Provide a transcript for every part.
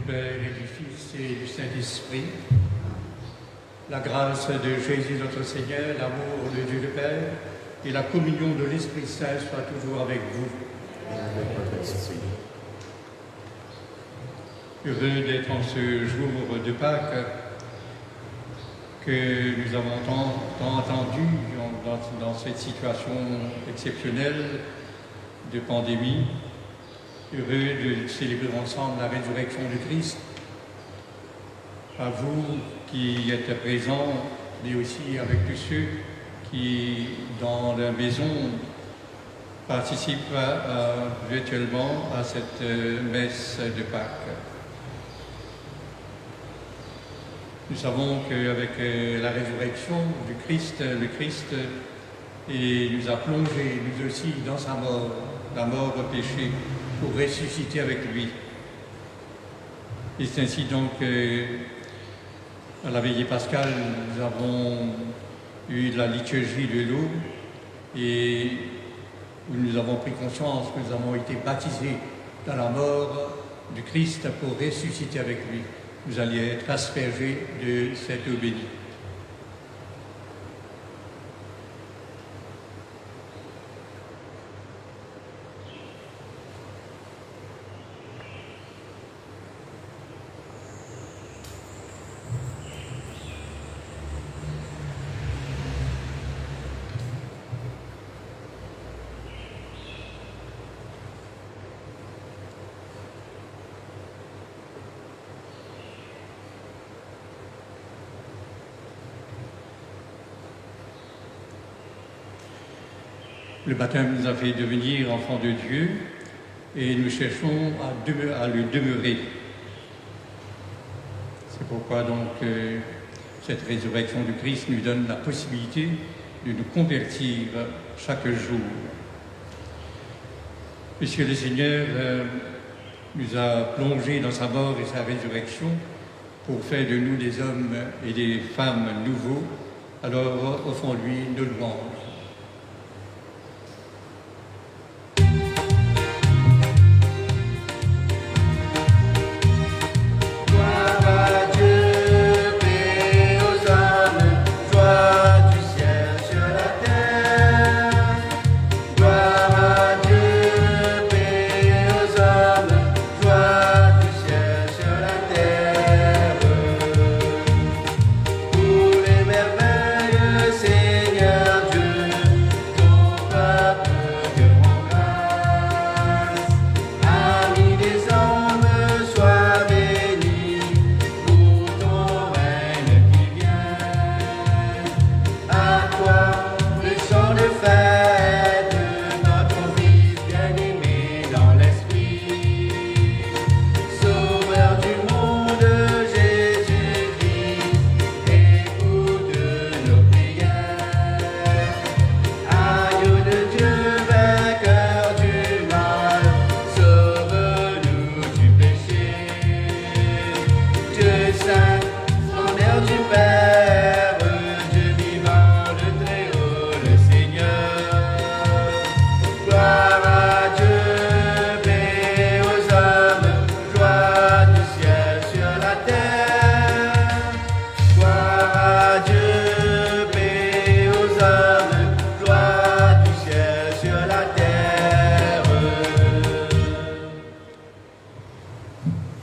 Père et du Fils et du Saint-Esprit. La grâce de Jésus notre Seigneur, l'amour de Dieu le Père et la communion de l'Esprit Saint soient toujours avec vous. Et avec votre esprit. Heureux d'être en ce jour de Pâques que nous avons tant entendu dans cette situation exceptionnelle de pandémie. Heureux de célébrer ensemble la résurrection du Christ. À vous qui êtes présents, mais aussi avec tous ceux qui, dans leur maison, participent virtuellement à cette messe de Pâques. Nous savons qu'avec la résurrection du Christ, le Christ nous a plongés, nous aussi, dans sa mort, la mort au péché, pour ressusciter avec lui. Et c'est ainsi donc à la veillée pascale, nous avons eu la liturgie de l'eau et où nous avons pris conscience que nous avons été baptisés dans la mort du Christ pour ressusciter avec lui. Vous alliez être aspergés de cette eau bénie. Le baptême nous a fait devenir enfants de Dieu et nous cherchons à le demeurer. C'est pourquoi donc cette résurrection du Christ nous donne la possibilité de nous convertir chaque jour. Puisque le Seigneur nous a plongés dans sa mort et sa résurrection pour faire de nous des hommes et des femmes nouveaux, alors offrons-lui nos louanges.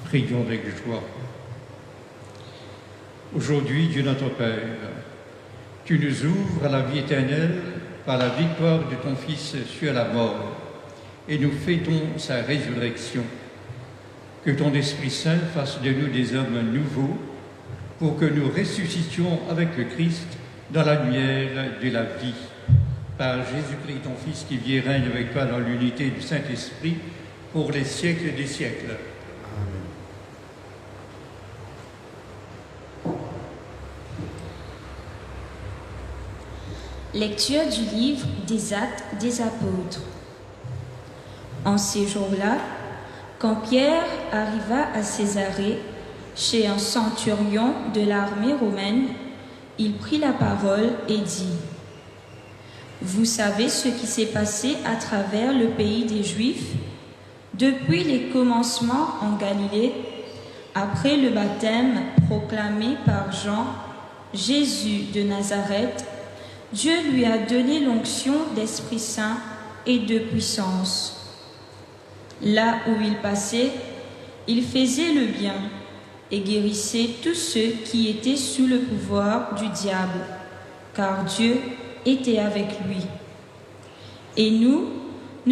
Prions avec joie. Aujourd'hui, Dieu notre Père, tu nous ouvres à la vie éternelle par la victoire de ton Fils sur la mort et nous fêtons sa résurrection. Que ton Esprit Saint fasse de nous des hommes nouveaux pour que nous ressuscitions avec le Christ dans la lumière de la vie. Par Jésus-Christ, ton Fils, qui vit et règne avec toi dans l'unité du Saint-Esprit pour les siècles des siècles. Lecture du livre des Actes des Apôtres. En ces jours-là, quand Pierre arriva à Césarée, chez un centurion de l'armée romaine, il prit la parole et dit : « Vous savez ce qui s'est passé à travers le pays des Juifs depuis les commencements en Galilée, après le baptême proclamé par Jean, Jésus de Nazareth, Dieu lui a donné l'onction d'Esprit Saint et de puissance. Là où il passait, il faisait le bien et guérissait tous ceux qui étaient sous le pouvoir du diable, car Dieu était avec lui. Et nous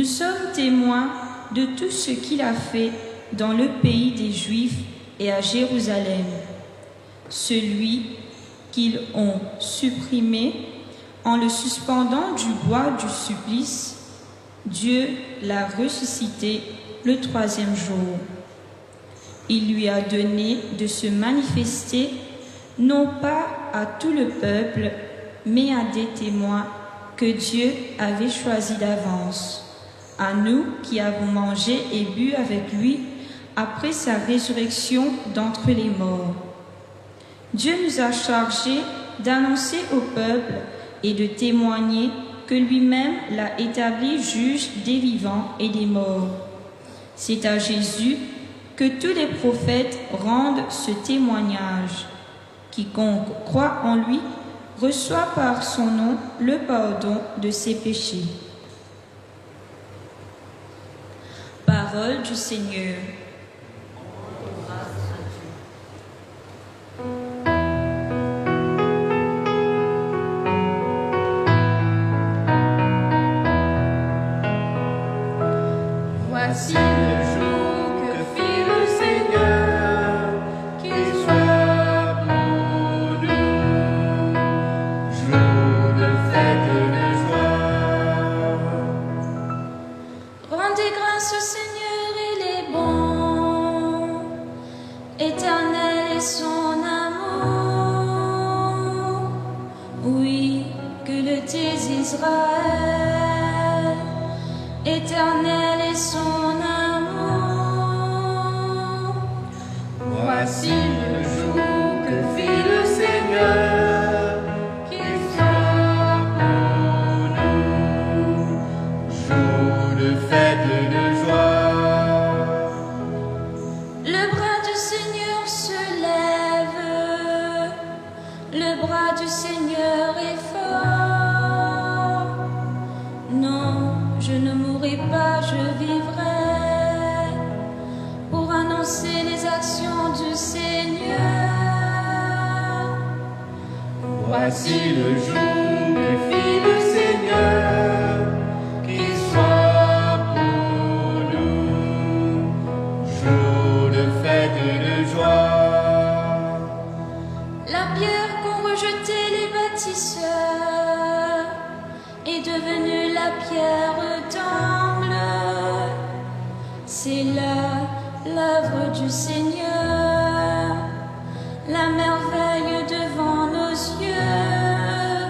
sommes témoins de tout ce qu'il a fait dans le pays des Juifs et à Jérusalem, celui qu'ils ont supprimé en le suspendant du bois du supplice. Dieu l'a ressuscité le 3e jour. Il lui a donné de se manifester non pas à tout le peuple, mais à des témoins que Dieu avait choisis d'avance, à nous qui avons mangé et bu avec lui après sa résurrection d'entre les morts. Dieu nous a chargés d'annoncer au peuple et de témoigner que lui-même l'a établi juge des vivants et des morts. C'est à Jésus que tous les prophètes rendent ce témoignage. Quiconque croit en lui reçoit par son nom le pardon de ses péchés. Parole du Seigneur. Voici le jour que fit le Seigneur, qu'il soit pour nous, jour de fête et de joie. Rendez grâce au Seigneur, il est bon, éternel est son amour. Oui, que le dise Israël, éternel est son amour. Voici le jour que fit le Seigneur, qu'il soit pour nous, jour de fête et de joie. Le bras du Seigneur se lève, le bras du Seigneur est fort. Non, je ne mourrai pas, je vivrai pour annoncer les actions du Seigneur. Voici le jour que fit le Seigneur, qu'il soit pour nous, jour de fête et de joie. La pierre qu'ont rejetée les bâtisseurs est devenue la pierre d'angle. C'est là l'œuvre du Seigneur, la merveille devant nos yeux.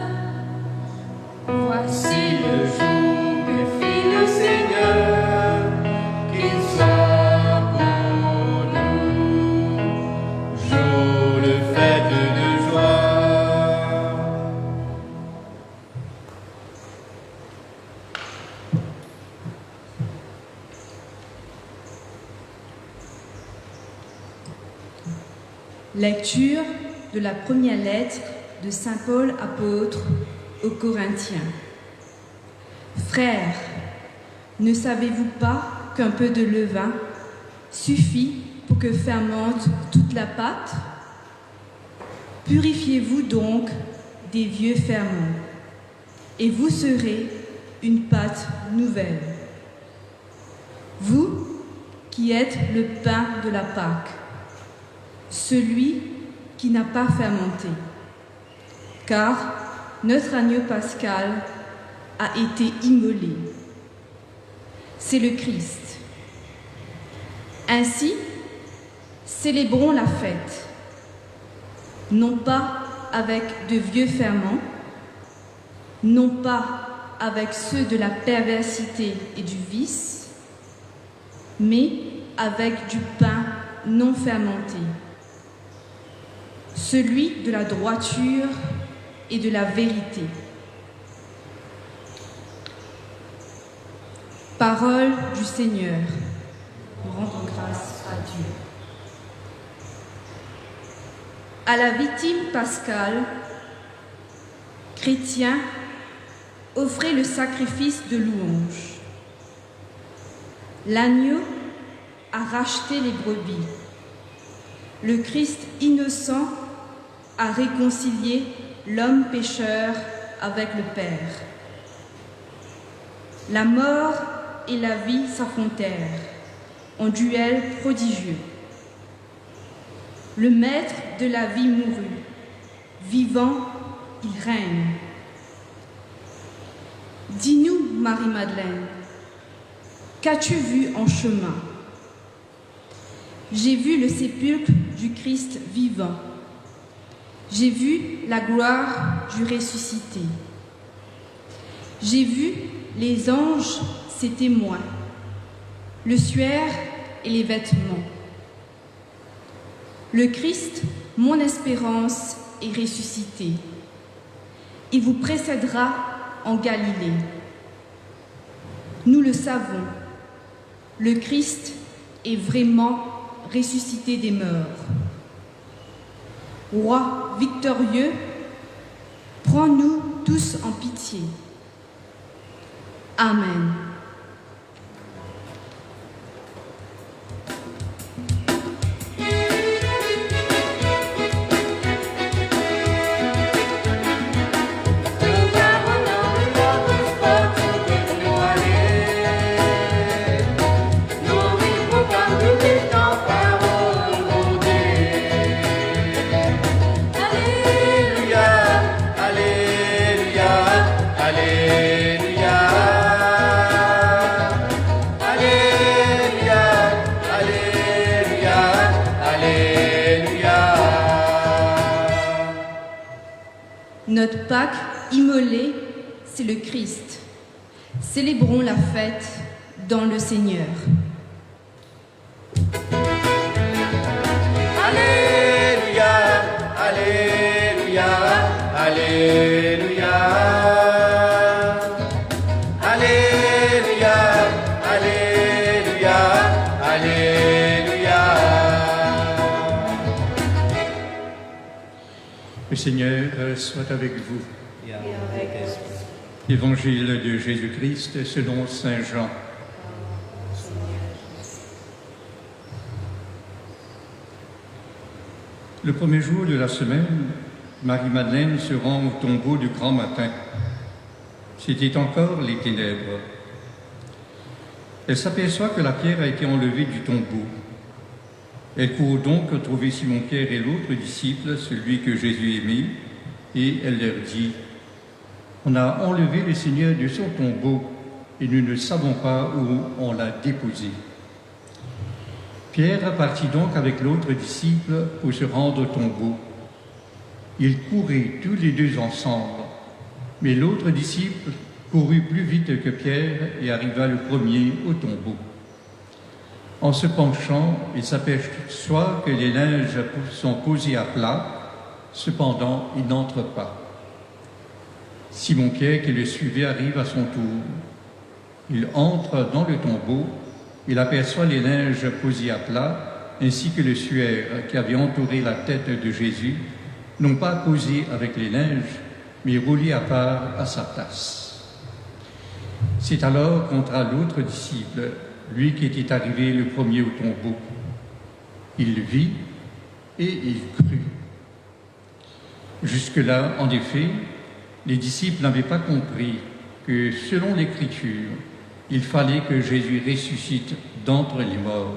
Voici le jour que fit le Seigneur, qu'il soit pour nous, jour de fête et de joie. Lecture de la première lettre de Saint Paul apôtre aux Corinthiens. Frères, ne savez-vous pas qu'un peu de levain suffit pour que fermente toute la pâte? Purifiez-vous donc des vieux ferments, et vous serez une pâte nouvelle. Vous qui êtes le pain de la Pâque, celui qui n'a pas fermenté, car notre agneau pascal a été immolé. C'est le Christ. Ainsi, célébrons la fête, non pas avec de vieux ferments, non pas avec ceux de la perversité et du vice, mais avec du pain non fermenté, celui de la droiture et de la vérité. Parole du Seigneur. Rendons grâce à Dieu. À la victime pascale, chrétiens, offrez le sacrifice de louange. L'agneau a racheté les brebis. Le Christ innocent a réconcilié l'homme pécheur avec le Père. La mort et la vie s'affrontèrent en duel prodigieux. Le maître de la vie mourut. Vivant, il règne. Dis-nous, Marie-Madeleine, qu'as-tu vu en chemin? J'ai vu le sépulcre du Christ vivant. J'ai vu la gloire du ressuscité. J'ai vu les anges, ses témoins, le suaire et les vêtements. Le Christ, mon espérance, est ressuscité. Il vous précédera en Galilée. Nous le savons, le Christ est vraiment ressuscité des morts. Roi victorieux, prends-nous tous en pitié. Amen. Notre Pâque immolée, c'est le Christ. Célébrons la fête dans le Seigneur. Alléluia, Alléluia, Alléluia. Alléluia, Alléluia, Alléluia. Le Seigneur soit avec vous. Évangile de Jésus-Christ selon saint Jean. Le premier jour de la semaine, Marie-Madeleine se rend au tombeau du grand matin. C'était encore les ténèbres. Elle s'aperçoit que la pierre a été enlevée du tombeau. Elle court donc trouver Simon-Pierre et l'autre disciple, celui que Jésus aimait, et elle leur dit « On a enlevé le Seigneur de son tombeau et nous ne savons pas où on l'a déposé. » Pierre partit donc avec l'autre disciple pour se rendre au tombeau. Ils couraient tous les deux ensemble, mais l'autre disciple courut plus vite que Pierre et arriva le premier au tombeau. En se penchant, il s'aperçoit que les linges sont posés à plat, cependant il n'entre pas. Simon-Pierre, qui le suivait, arrive à son tour. Il entre dans le tombeau, il aperçoit les linges posés à plat, ainsi que le suaire qui avait entouré la tête de Jésus, non pas posé avec les linges, mais roulé à part à sa place. C'est alors qu'entra l'autre disciple, lui qui était arrivé le premier au tombeau. Il vit et il crut. Jusque-là, en effet, les disciples n'avaient pas compris que, selon l'Écriture, il fallait que Jésus ressuscite d'entre les morts.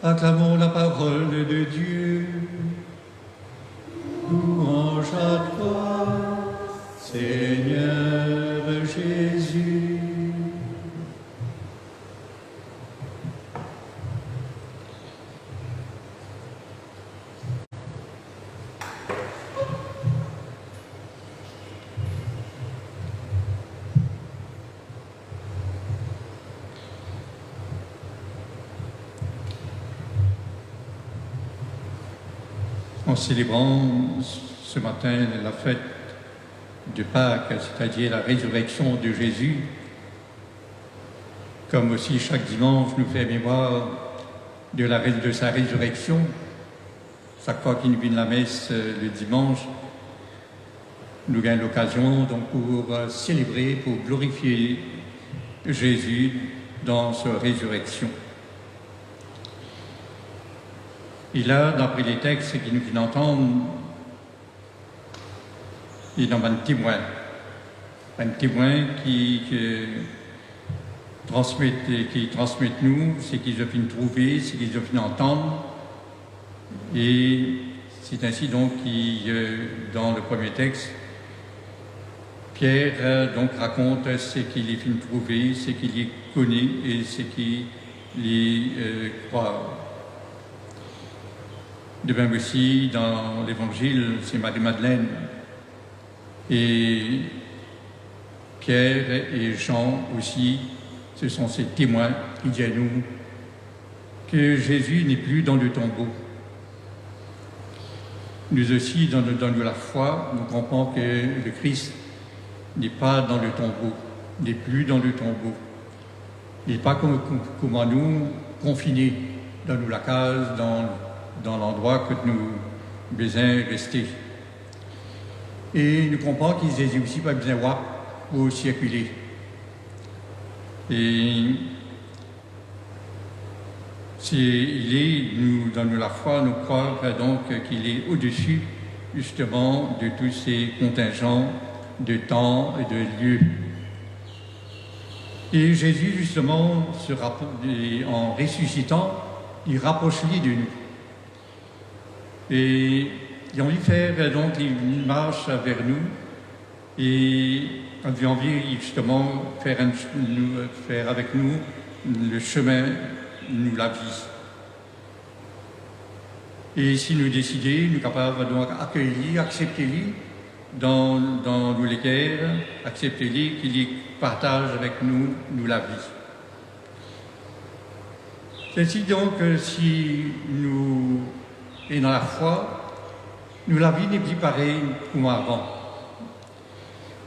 Acclamons la parole de Dieu. Louange à toi, Seigneur Jésus. En célébrant ce matin la fête de Pâques, c'est-à-dire la résurrection de Jésus, comme aussi chaque dimanche nous fait mémoire de sa résurrection, chaque fois qu'il nous vient la messe le dimanche, nous gagnons l'occasion donc pour célébrer, pour glorifier Jésus dans sa résurrection. Et là, d'après les textes qui nous viennent entendre, il y a un témoin qui transmettent nous ce qu'ils ont pu trouver, ce qu'ils ont pu entendre. Et c'est ainsi donc dans le premier texte, Pierre donc raconte ce qu'il est pu trouver, ce qu'il y connaît et ce qu'il y croit. De même aussi, dans l'Évangile, c'est Marie-Madeleine. Et Pierre et Jean aussi, ce sont ces témoins qui disent à nous que Jésus n'est plus dans le tombeau. Nous aussi, dans la foi, nous comprenons que le Christ n'est pas dans le tombeau, n'est plus dans le tombeau. Il n'est pas comme nous, confinés dans la case, dans l'endroit que nous besoin rester. Et nous comprenons qu'ils n'ont aussi pas besoin pour circuler. Et dans la foi, nous croyons donc qu'il est au-dessus justement de tous ces contingents de temps et de lieux. Et Jésus, justement, en ressuscitant, il rapproche-lui de nous. Et il a envie de faire donc une marche vers nous et il a envie justement faire avec nous le chemin, nous la vie. Et si nous décidons, nous sommes capables donc accueillir, accepter-les dans nos léguères, accepter-les qu'il partage avec nous la vie. C'est ainsi donc si nous et dans la foi, la vie n'est plus pareille comme avant.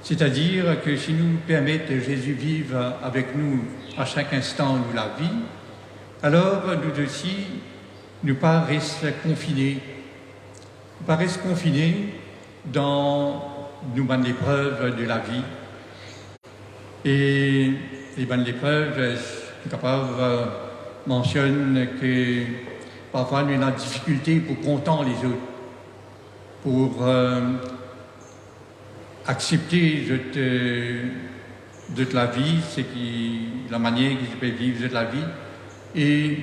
C'est-à-dire que si nous permettons Jésus vivre avec nous à chaque instant nous la vie, alors nous aussi, nous pas rester confinés. Nous pas rester confinés dans l'épreuve de la vie. Et l'épreuve, le capable mentionne que parfois, nous avons des difficultés pour contenter les autres, pour accepter de la vie, la manière qu'ils peuvent vivre de la vie. Et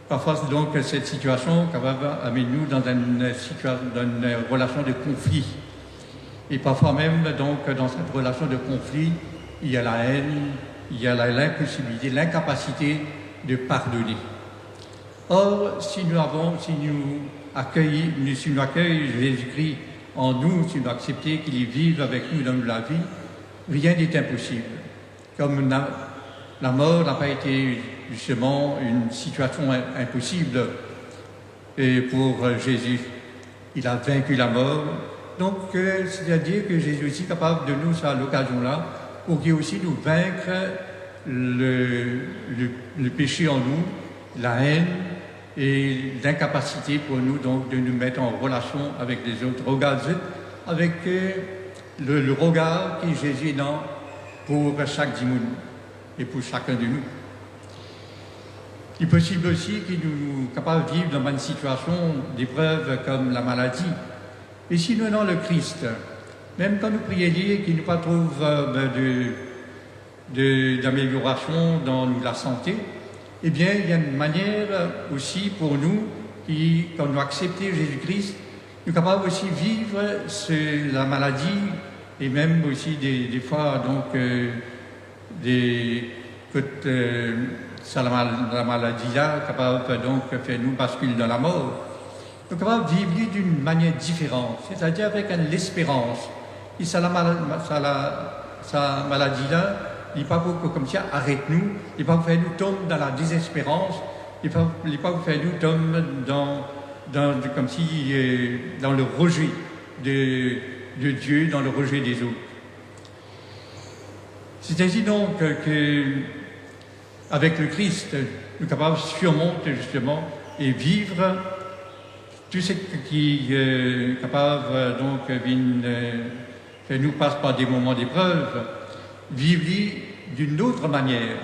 parfois, c'est donc cette situation qui va amener nous dans une relation de conflit. Et parfois même, donc, dans cette relation de conflit, il y a la haine, il y a l'impossibilité, l'incapacité de pardonner. Or, si nous accueillons Jésus-Christ en nous, si nous acceptons qu'il vive avec nous dans la vie, rien n'est impossible. Comme la mort n'a pas été justement une situation impossible pour Jésus. Il a vaincu la mort. Donc, c'est-à-dire que Jésus est aussi capable de nous, à l'occasion-là, pour qu'il aussi nous vaincre le péché en nous, la haine et l'incapacité pour nous donc de nous mettre en relation avec les autres. Regardez avec le regard que Jésus donne pour chaque dimanche et pour chacun de nous. Il est possible aussi que nous sommes capables de vivre dans une situation d'épreuve comme la maladie. Et si nous avons le Christ, même quand nous prions et qu'il ne pas trouve d'amélioration dans la santé, eh bien, il y a une manière aussi pour nous, quand nous acceptons Jésus-Christ, nous sommes capables aussi de vivre la maladie et même aussi des fois, donc, la maladie-là, capable donc de faire nous basculer dans la mort. Nous sommes capables de vivre d'une manière différente, c'est-à-dire avec l'espérance. Et sa maladie-là, il n'est pas pour comme ça, arrête-nous, il n'est pas pour faire nous tomber dans la désespérance, il n'est pas pour faire nous tomber comme si, dans le rejet de Dieu, dans le rejet des autres. C'est ainsi donc que avec le Christ, nous sommes capables de surmonter justement et vivre tout ce qui est capable donc faire nous passe par des moments d'épreuve, vivre d'une autre manière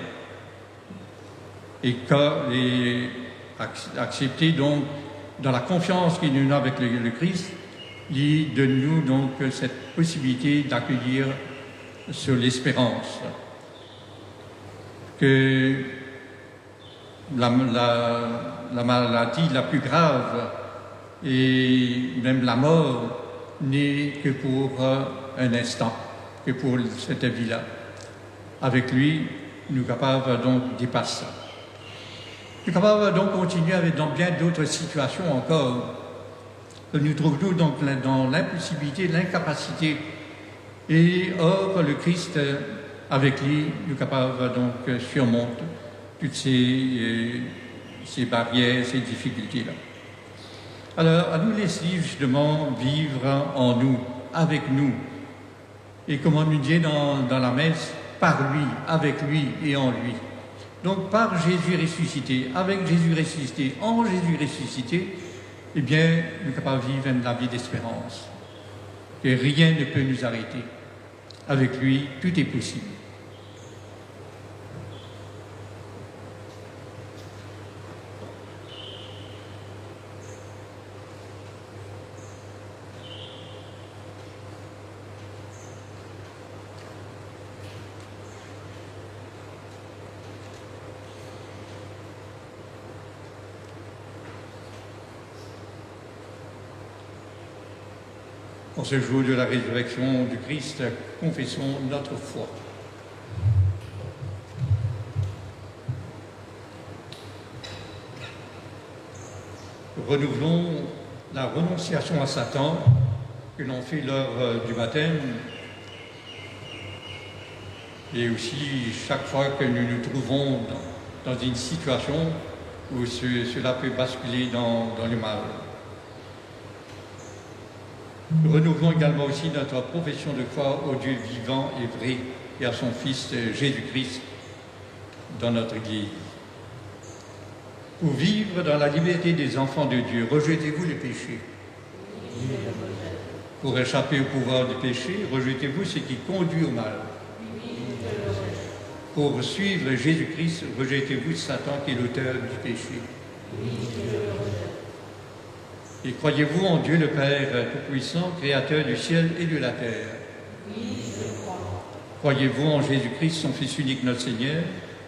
et accepter donc dans la confiance qu'il nous a avec le Christ, il donne nous donc cette possibilité d'accueillir sur l'espérance que la maladie la plus grave et même la mort n'est que pour un instant, que pour cette vie-là. Avec lui, nous sommes capables donc de dépasser ça. Nous sommes capables donc de continuer avec dans bien d'autres situations encore. Nous trouvons donc dans l'impossibilité, l'incapacité. Et or, le Christ, avec lui, nous sommes capables donc de surmonter toutes ces barrières, ces difficultés-là. Alors, à nous laisser justement vivre en nous, avec nous. Et comme on nous dit dans la messe, par lui, avec lui et en lui. Donc, par Jésus ressuscité, avec Jésus ressuscité, en Jésus ressuscité, eh bien, nous sommes capables de vivre la vie d'espérance. Et rien ne peut nous arrêter. Avec lui, tout est possible. En ce jour de la résurrection du Christ, confessons notre foi. Renouvelons la renonciation à Satan que l'on fait lors du baptême et aussi chaque fois que nous nous trouvons dans une situation où cela peut basculer dans le mal. Nous renouvelons également aussi notre profession de foi au Dieu vivant et vrai et à son Fils Jésus-Christ dans notre Église. Pour vivre dans la liberté des enfants de Dieu, rejetez-vous le péché. Pour échapper au pouvoir du péché, rejetez-vous ce qui conduit au mal. Pour suivre Jésus-Christ, rejetez-vous Satan qui est l'auteur du péché. Et croyez-vous en Dieu le Père Tout-Puissant, Créateur du ciel et de la terre? Oui, je crois. Croyez-vous en Jésus-Christ, son Fils unique, notre Seigneur,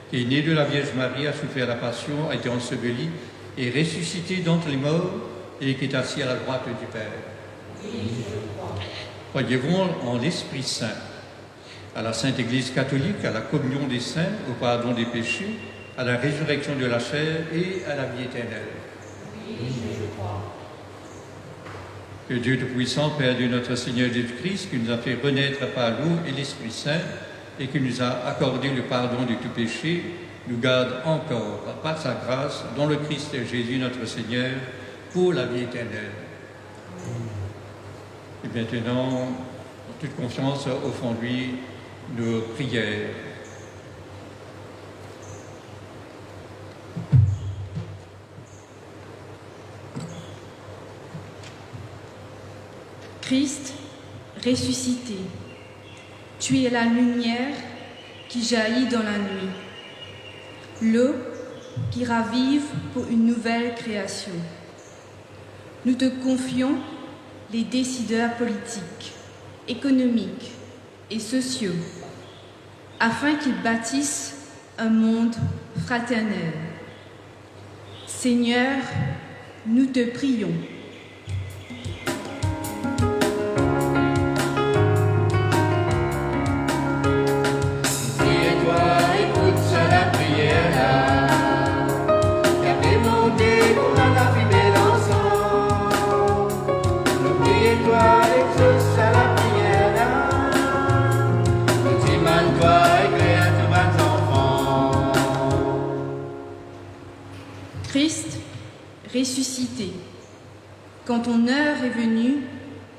qui est né de la Vierge Marie, a souffert la passion, a été enseveli et ressuscité d'entre les morts et qui est assis à la droite du Père? Oui, je crois. Croyez-vous en l'Esprit Saint, à la Sainte Église catholique, à la communion des saints, au pardon des péchés, à la résurrection de la chair et à la vie éternelle? Oui, je crois. Que Dieu Tout-Puissant, Père de notre Seigneur Jésus-Christ, qui nous a fait renaître par l'eau et l'Esprit Saint, et qui nous a accordé le pardon de tout péché, nous garde encore, par sa grâce, dans le Christ Jésus notre Seigneur, pour la vie éternelle. Et maintenant, en toute confiance, offrons-lui nos prières. Christ ressuscité, tu es la lumière qui jaillit dans la nuit, l'eau qui ravive pour une nouvelle création. Nous te confions les décideurs politiques, économiques et sociaux, afin qu'ils bâtissent un monde fraternel. Seigneur, nous te prions. Christ ressuscité, quand ton heure est venue,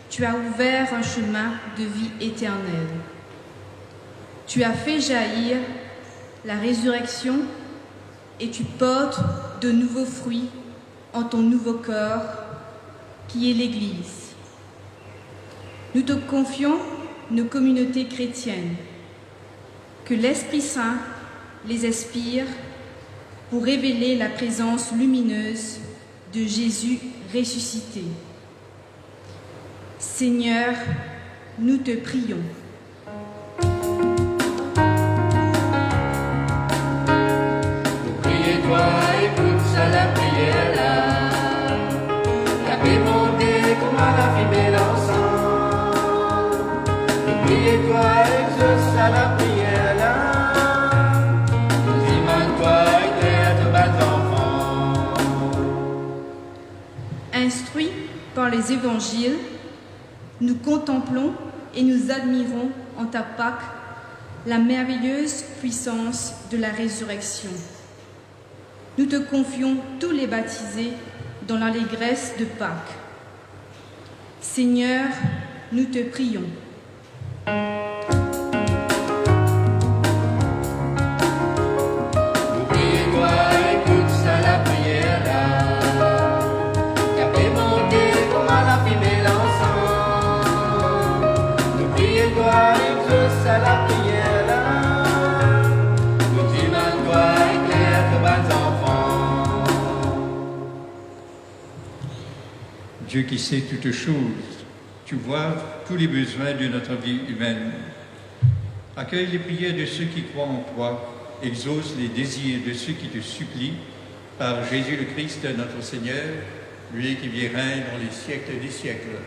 tu as ouvert un chemin de vie éternelle. Tu as fait jaillir la résurrection et tu portes de nouveaux fruits en ton nouveau corps, qui est l'Église. Nous te confions nos communautés chrétiennes, que l'Esprit Saint les inspire pour révéler la présence lumineuse de Jésus ressuscité. Seigneur, nous te prions. Priez-toi, écoute ça la prière là. La paix montée comme à la fumée l'encens. Priez-toi, exauce ça la prière là. Dis-moi-toi, éclaire de bas enfants. Instruits par les évangiles, nous contemplons et nous admirons en ta Pâque la merveilleuse puissance de la résurrection. Nous te confions tous les baptisés dans l'allégresse de Pâques. Seigneur, nous te prions. Priez-toi, écoute ça la prière là. La paix montée comme à la fumée l'encens. Priez-toi, exauce ça la prière là. Dis-moi-toi, éclaire de bas enfants. Dieu qui sait toutes choses, tu vois tous les besoins de notre vie humaine. Accueille les prières de ceux qui croient en toi, exauce les désirs de ceux qui te supplient, par Jésus le Christ, notre Seigneur, lui qui vit et règne dans les siècles des siècles.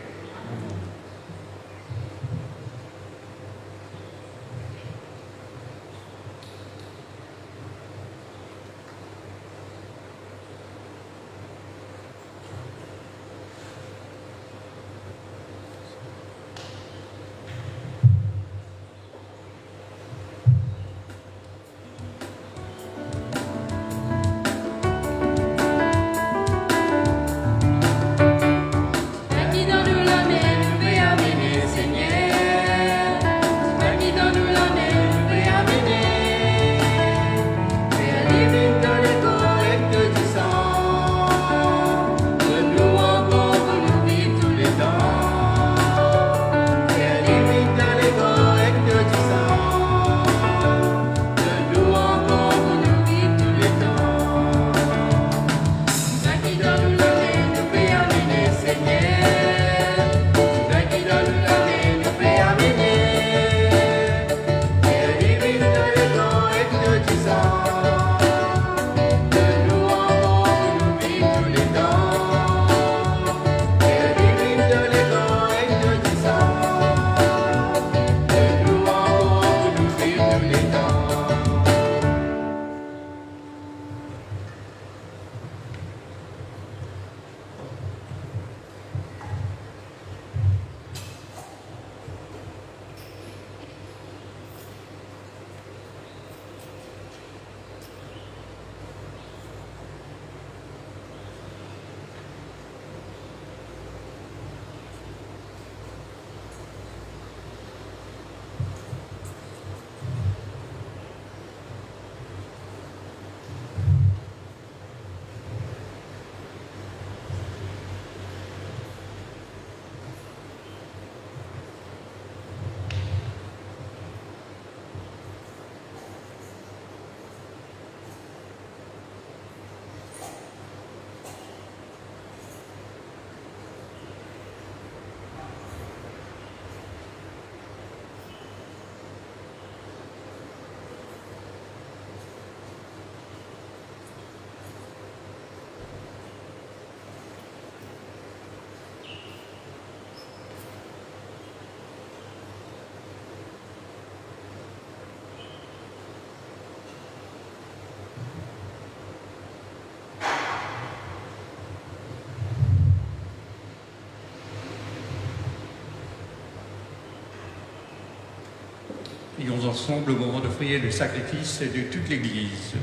Prions ensemble au moment d'offrir le sacrifice de toute l'Église.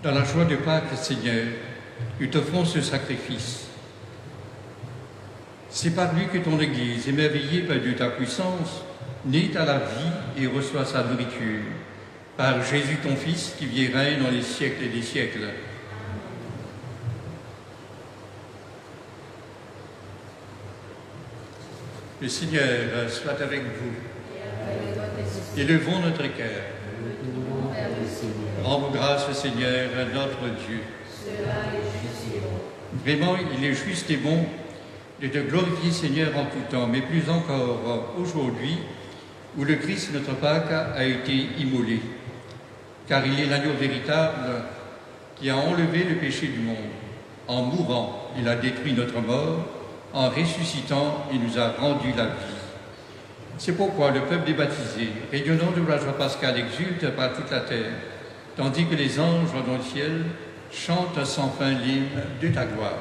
Dans la joie de Pâques, Seigneur, nous t'offrons ce sacrifice. C'est par lui que ton Église, émerveillée par de ta puissance, naît à la vie et reçoit sa nourriture. Par Jésus ton Fils, qui vit et règne dans les siècles des siècles. Le Seigneur soit avec vous. Élevons notre cœur. Rends-vous grâce, Seigneur, notre Dieu. Vraiment, il est juste et bon de te glorifier, Seigneur, en tout temps, mais plus encore aujourd'hui, où le Christ, notre Pâque, a été immolé. Car il est l'agneau véritable qui a enlevé le péché du monde. En mourant, il a détruit notre mort. En ressuscitant, il nous a rendu la vie. C'est pourquoi le peuple des baptisés, rayonnant de la joie pascale, exulte par toute la terre, tandis que les anges dans le ciel chantent sans fin l'hymne de ta gloire.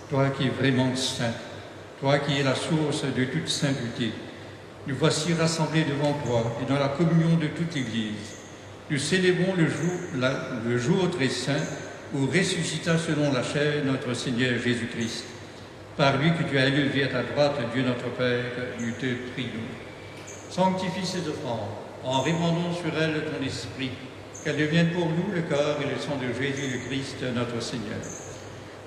Toi qui es vraiment saint, toi qui es la source de toute sainteté, nous voici rassemblés devant toi et dans la communion de toute l'Église. Nous célébrons le jour très saint où ressuscita selon la chair notre Seigneur Jésus-Christ. Par lui que tu as élevé à ta droite, Dieu notre Père, nous te prions. Sanctifie ces offrandes en répandant sur elles ton esprit, qu'elles deviennent pour nous le corps et le sang de Jésus le Christ, notre Seigneur.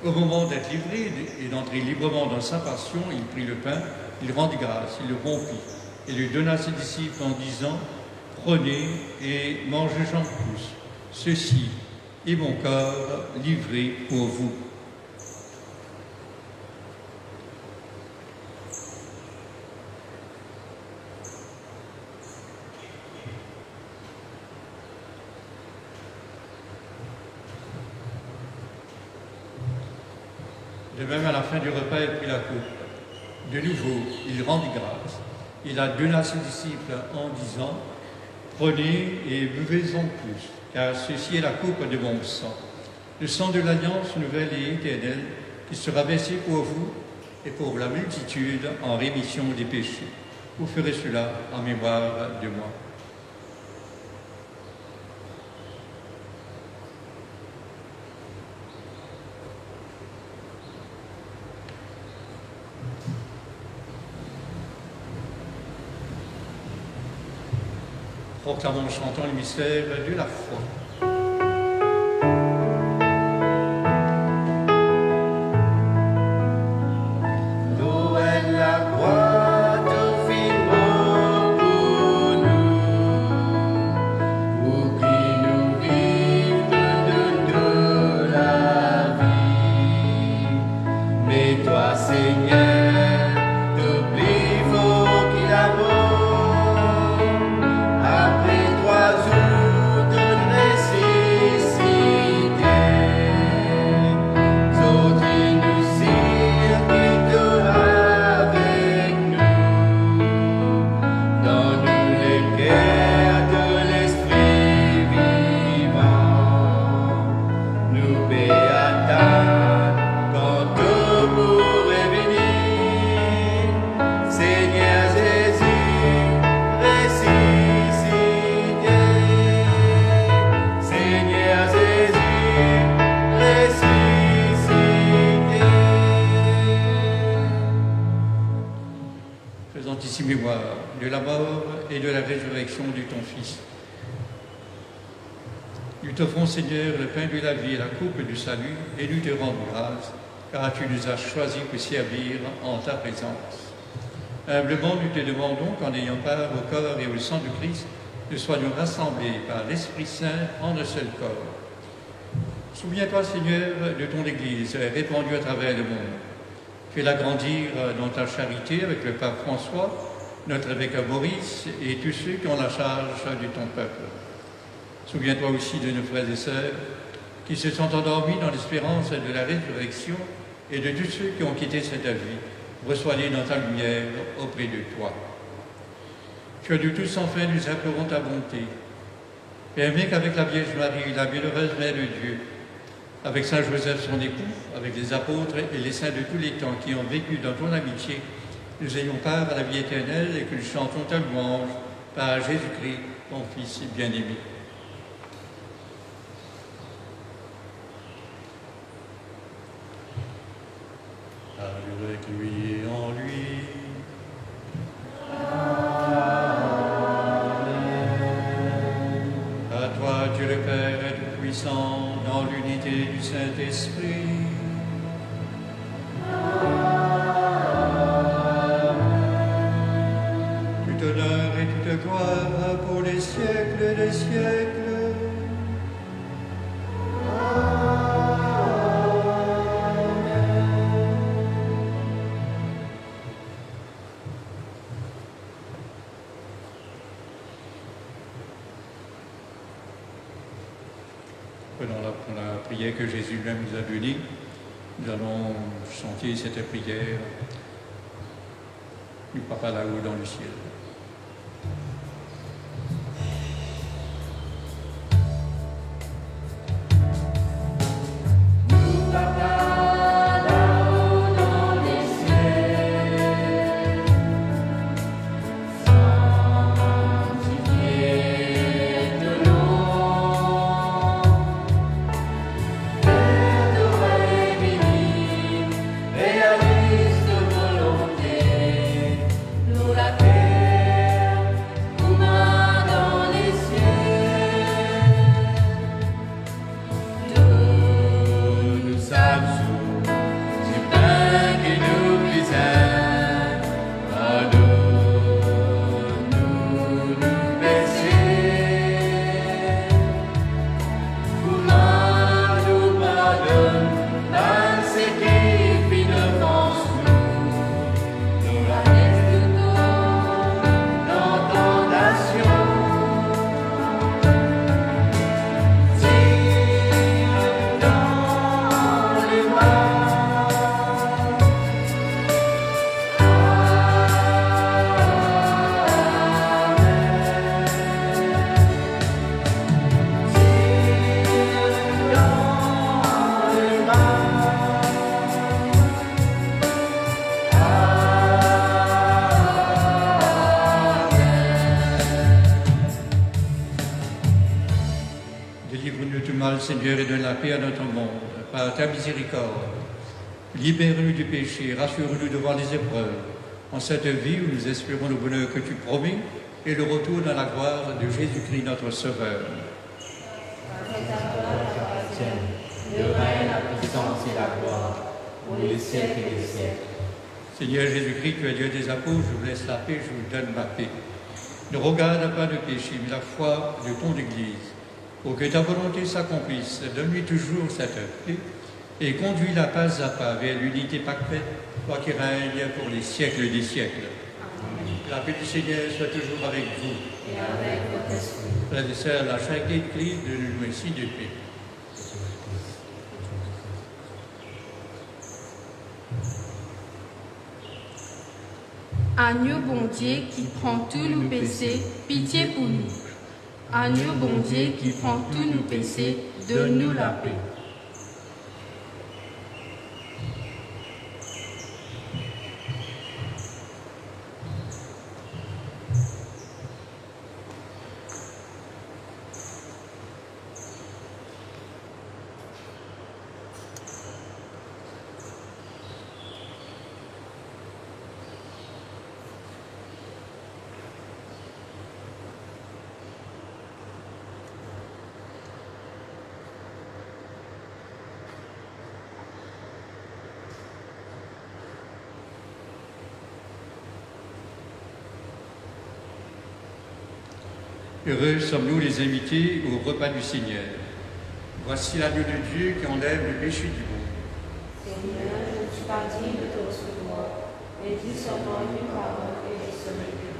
Au moment d'être livré et d'entrer librement dans sa passion, il prit le pain, il rendit grâce, il le rompit et lui donna à ses disciples en disant « Prenez et mangez-en tous, ceci est mon corps livré pour vous. » De même, à la fin du repas, il prit la coupe. De nouveau, il rendit grâce. Il la donna à ses disciples en disant « Prenez et buvez-en tous, car ceci est la coupe de mon sang, le sang de l'alliance nouvelle et éternelle, qui sera versé pour vous et pour la multitude en rémission des péchés. Vous ferez cela en mémoire de moi. » Proclamons en chantant le mystère de la foi. L'eau est la croix tout finement pour nous, pour qui nous vivons de la vie. Mais toi, Seigneur, t'oublies faut qu'il avance. Ici mémoire de la mort et de la résurrection de ton Fils. Nous t'offrons, Seigneur, le pain de la vie et la coupe du salut, et nous te rendons grâce, car tu nous as choisis pour servir en ta présence. Humblement, nous te demandons qu'en ayant part au corps et au sang du Christ, nous soyons rassemblés par l'Esprit Saint en un seul corps. Souviens-toi, Seigneur, de ton Église répandue à travers le monde. Fais-la grandir dans ta charité avec le pape François, notre évêque Maurice et tous ceux qui ont la charge de ton peuple. Souviens-toi aussi de nos frères et sœurs qui se sont endormis dans l'espérance de la résurrection et de tous ceux qui ont quitté cette vie. Reçois-les dans ta lumière auprès de toi. Que nous tous, enfin, nous implorons ta bonté. Permets qu'avec la Vierge Marie, la bienheureuse Mère de Dieu, avec Saint Joseph, son époux, avec les apôtres et les saints de tous les temps qui ont vécu dans ton amitié, nous ayons part à la vie éternelle et que nous chantons ta louange par Jésus-Christ, ton Fils bien-aimé. Avec lui et en lui. À toi, Dieu le Père Tout-Puissant, dans l'unité du Saint-Esprit. Tout honneur et toute gloire pour les siècles des siècles. Dans la prière que Jésus lui-même nous a donnée, nous allons chanter cette prière du Papa là-haut dans le ciel. Seigneur, et donne la paix à notre monde, par ta miséricorde. Libère-nous du péché, rassure-nous devant les épreuves, en cette vie où nous espérons le bonheur que tu promets et le retour dans la gloire de Jésus-Christ, notre Sauveur. Le règne, la puissance et la gloire, pour les siècles et les siècles. Seigneur Jésus-Christ, tu es Dieu des apôtres, je vous laisse la paix, je vous donne ma paix. Ne regarde pas le péché, mais la foi de ton Église. Pour que ta volonté s'accomplisse, donne-lui toujours cette paix et conduis-la pas à pas vers l'unité parfaite, toi qui règnes pour les siècles des siècles. Amen. La paix du Seigneur soit toujours avec vous. Et avec votre esprit. Frères et sœurs, la charité de Christ de nous ainsi de paix. Agneau bon Dieu qui prend tous nos péchés, pitié pour nous. Agneau bon Dieu qui prend tous nos péchés, donne-nous la paix. Heureux sommes-nous les invités au repas du Seigneur. Voici l'agneau de Dieu qui enlève le péché du monde. Seigneur, je ne suis pas digne de te recevoir, mais dis seulement une parole et je serai guéri.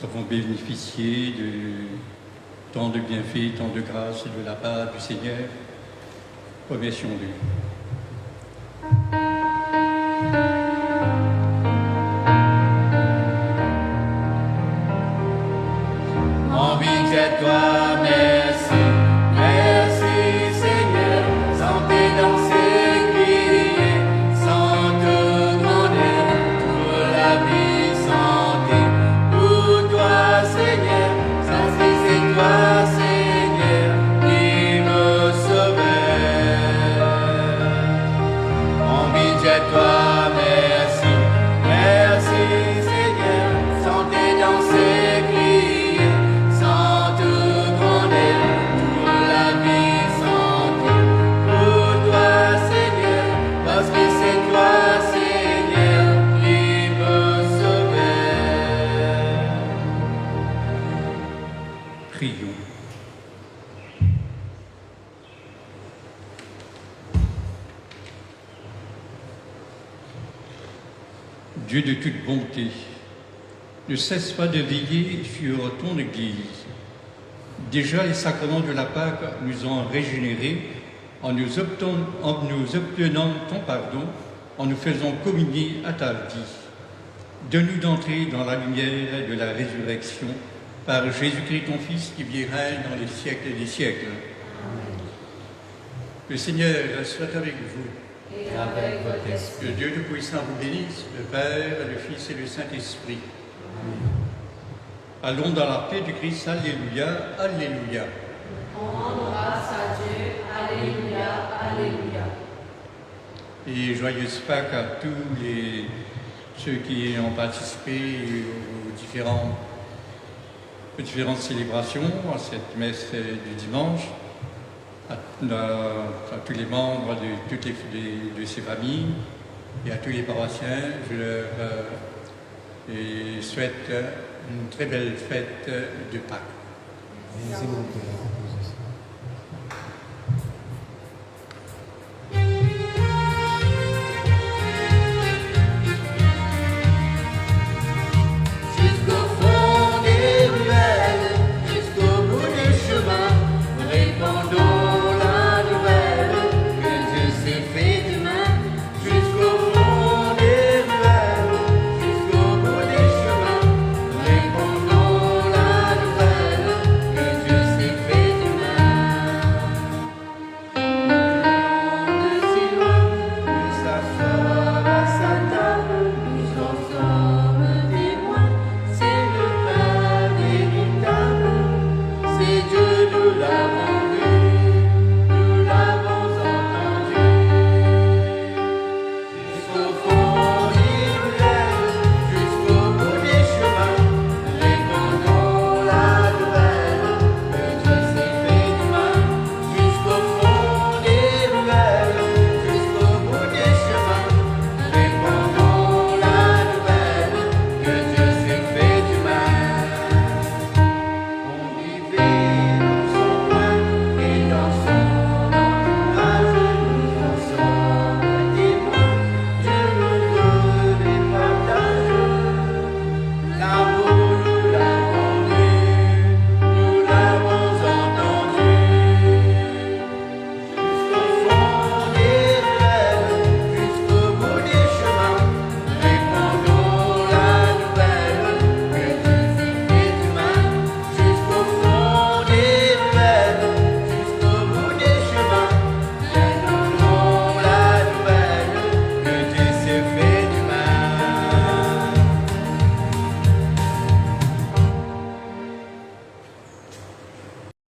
Nous avons bénéficié de tant de bienfaits, tant de grâces de la part du Seigneur. Remercions-le. Envie à toi, merci, merci Seigneur, santé, danser, crier, sans te demander pour la vie, santé, pour toi Seigneur, ça c'est toi Seigneur qui me sauvait. Envie à toi, merci, merci Seigneur, santé, danser, crier, sans te demander pour la vie, santé, pour toi Seigneur, parce que c'est toi Seigneur qui me sauvait. Prions. Dieu de toute bonté, ne cesse pas de veiller sur ton Église. Déjà, les sacrements de la Pâque nous ont régénérés en nous obtenant ton pardon, en nous faisant communier à ta vie. Donne-nous d'entrer dans la lumière de la résurrection par Jésus-Christ, ton Fils, qui vit et règne dans les siècles des siècles. Amen. Le Seigneur soit avec vous. Et avec votre esprit. Que Dieu Tout-Puissant vous bénisse, le Père, le Fils et le Saint-Esprit. Allons dans la paix du Christ. Alléluia, Alléluia. On rend grâce à Dieu. Alléluia, Alléluia. Et joyeuse Pâques à tous ceux qui ont participé aux différentes célébrations, à cette messe du dimanche, à tous les membres de ces familles et à tous les paroissiens. Je leur souhaite une très belle fête de Pâques. Merci beaucoup. Dieu nous l'a